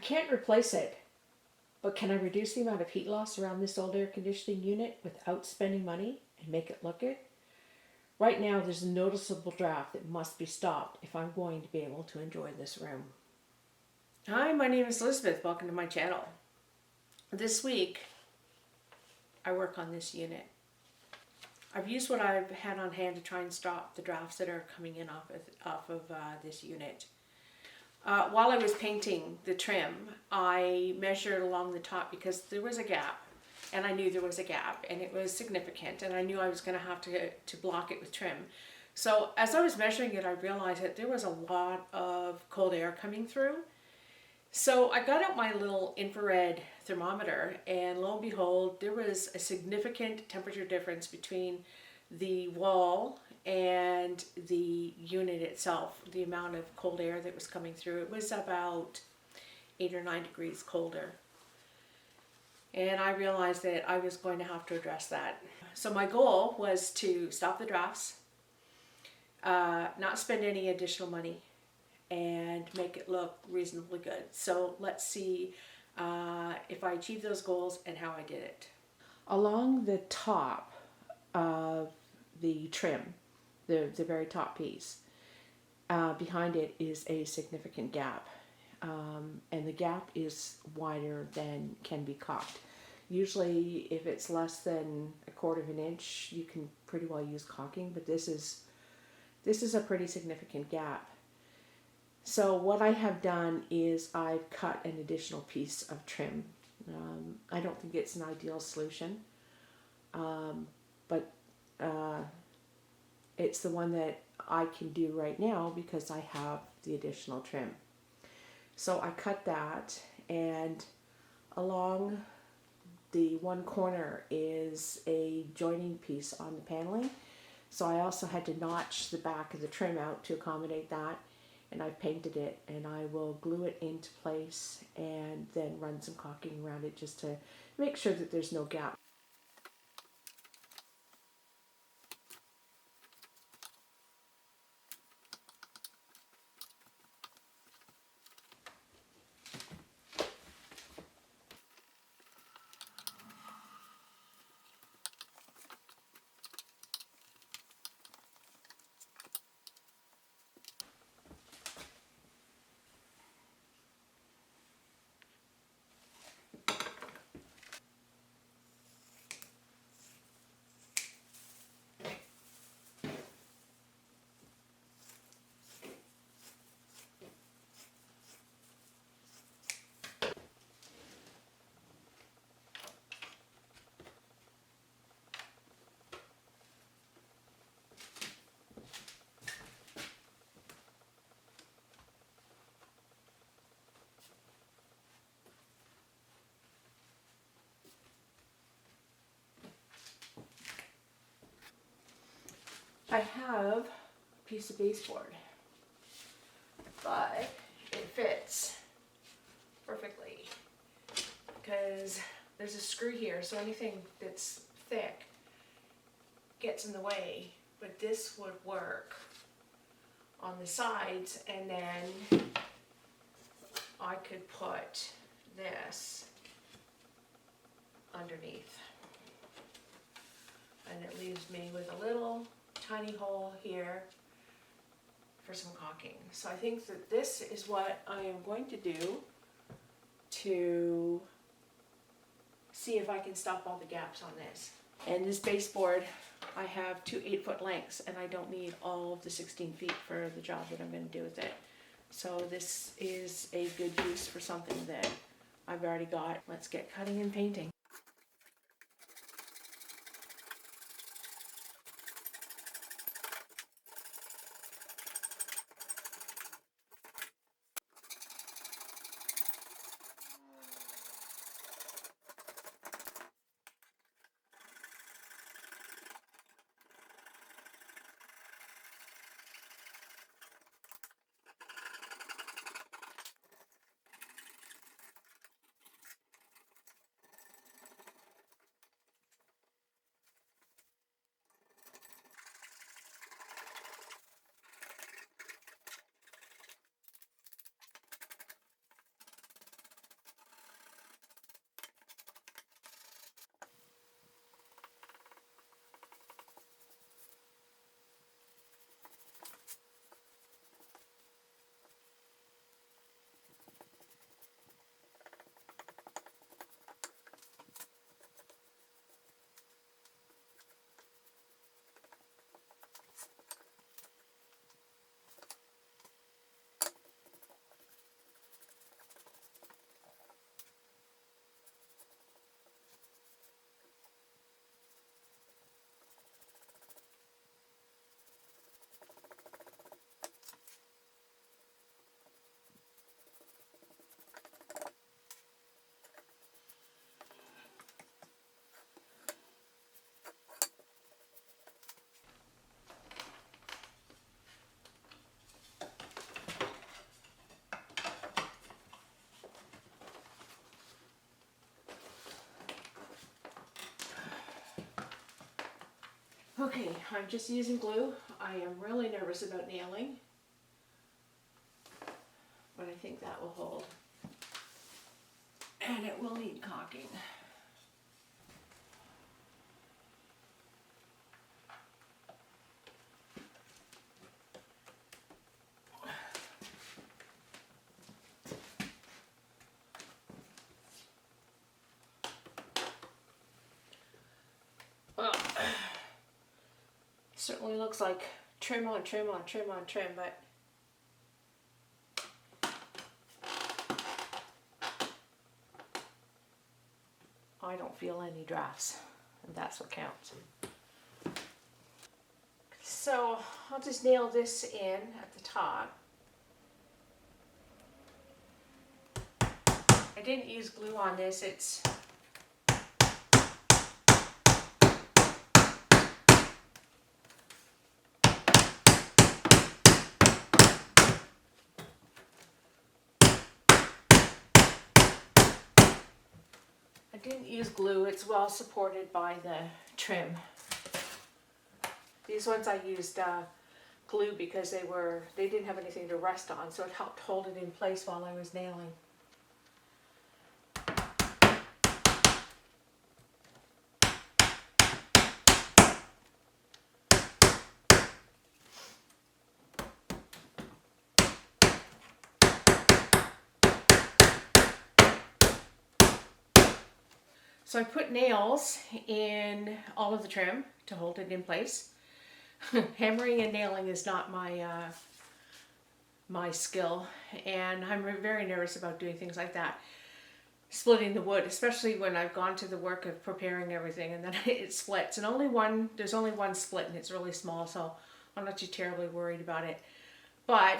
can't replace it, but can I reduce the amount of heat loss around this old air conditioning unit without spending money and make it look good? Right now, there's a noticeable draft that must be stopped if I'm going to be able to enjoy this room. Hi, my name is Elizabeth. Welcome to my channel. This week, I work on this unit. I've used what I've had on hand to try and stop the drafts that are coming in off of this unit. While I was painting the trim, I measured along the top because there was a gap, and I knew there was a gap, and it was significant, and I knew I was going to have to block it with trim. So as I was measuring it, I realized that there was a lot of cold air coming through. So I got out my little infrared thermometer, and lo and behold, there was a significant temperature difference between the wall and the unit itself. The amount of cold air that was coming through, it was about 8 or 9 degrees colder. And I realized that I was going to have to address that. So my goal was to stop the drafts, not spend any additional money, and make it look reasonably good. So let's see if I achieved those goals and how I did it. Along the top of the trim, the very top piece, behind it is a significant gap. And the gap is wider than can be caulked. Usually if it's less than 1/4 of an inch, you can pretty well use caulking, but this is a pretty significant gap. So what I have done is I've cut an additional piece of trim. I don't think it's an ideal solution, but it's the one that I can do right now because I have the additional trim. So I cut that, and along the one corner is a joining piece on the paneling. So I also had to notch the back of the trim out to accommodate that, and I painted it, and I will glue it into place and then run some caulking around it just to make sure that there's no gap. I have a piece of baseboard, but it fits perfectly because there's a screw here, so anything that's thick gets in the way, but this would work on the sides, and then I could put this underneath, and it leaves me with a little tiny hole here for some caulking. So I think that this is what I am going to do to see if I can stop all the gaps on this. And this baseboard, I have 2 8-foot lengths, and I don't need all of the 16 feet for the job that I'm going to do with it. So this is a good use for something that I've already got. Let's get cutting and painting. Okay, I'm just using glue. I am really nervous about nailing, but I think that will hold. And it will need caulking. Well, certainly looks like trim on trim on trim on trim, but I don't feel any drafts, and that's what counts. So I'll just nail this in at the top. I didn't use glue on this, it's well supported by the trim. These ones I used glue because they didn't have anything to rest on, so it helped hold it in place while I was nailing. So I put nails in all of the trim to hold it in place. Hammering and nailing is not my skill, and I'm very nervous about doing things like that. Splitting the wood, especially when I've gone to the work of preparing everything and then it splits. And there's only one split and it's really small, so I'm not too terribly worried about it. But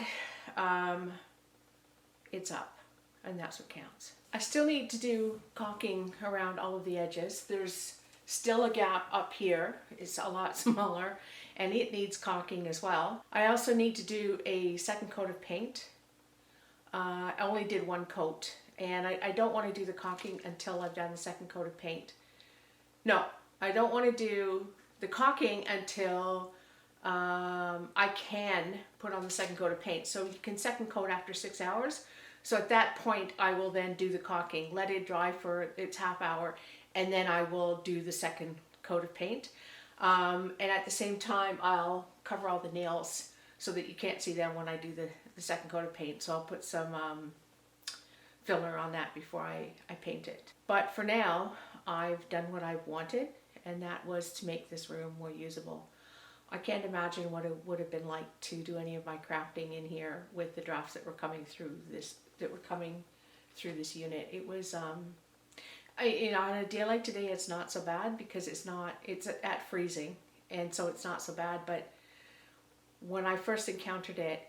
it's up, and that's what counts. I still need to do caulking around all of the edges. There's still a gap up here. It's a lot smaller and it needs caulking as well. I also need to do a second coat of paint. I only did one coat, and I don't want to do the caulking until I've done the second coat of paint. No, I don't want to do the caulking until I can put on the second coat of paint. So you can second coat after 6 hours. So at that point, I will then do the caulking, let it dry for its half hour, and then I will do the second coat of paint. And at the same time, I'll cover all the nails so that you can't see them when I do the second coat of paint. So I'll put some filler on that before I paint it. But for now, I've done what I wanted, and that was to make this room more usable. I can't imagine what it would have been like to do any of my crafting in here with the drafts that were coming through this unit. It was on a day like today, it's not so bad because it's at freezing, and so it's not so bad. But when I first encountered it,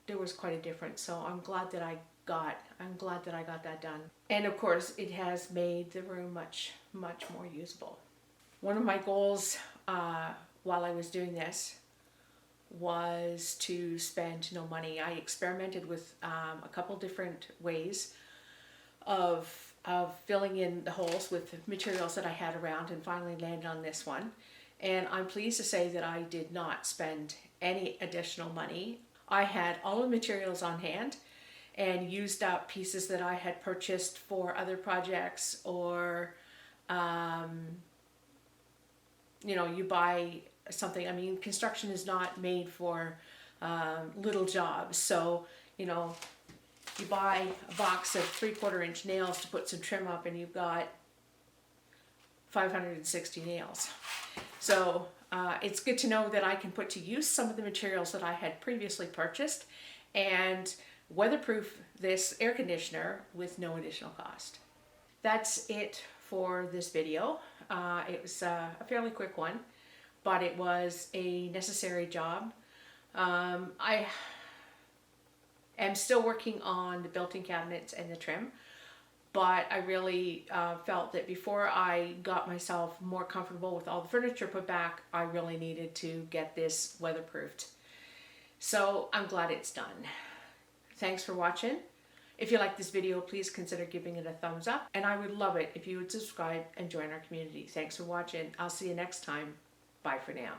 there was quite a difference. So I'm glad that I got that done. And of course, it has made the room much more usable. One of my goals while I was doing this was to spend no money. I experimented with a couple different ways of filling in the holes with materials that I had around, and finally landed on this one. And I'm pleased to say that I did not spend any additional money. I had all the materials on hand and used up pieces that I had purchased for other projects, or you buy something. I mean, construction is not made for little jobs. So, you buy a box of 3/4 inch nails to put some trim up, and you've got 560 nails. So it's good to know that I can put to use some of the materials that I had previously purchased and weatherproof this air conditioner with no additional cost. That's it for this video. It was a fairly quick one, but it was a necessary job. I am still working on the built-in cabinets and the trim, but I really felt that before I got myself more comfortable with all the furniture put back, I really needed to get this weatherproofed. So I'm glad it's done. Thanks for watching. If you like this video, please consider giving it a thumbs up, and I would love it if you would subscribe and join our community. Thanks for watching. I'll see you next time. Bye for now.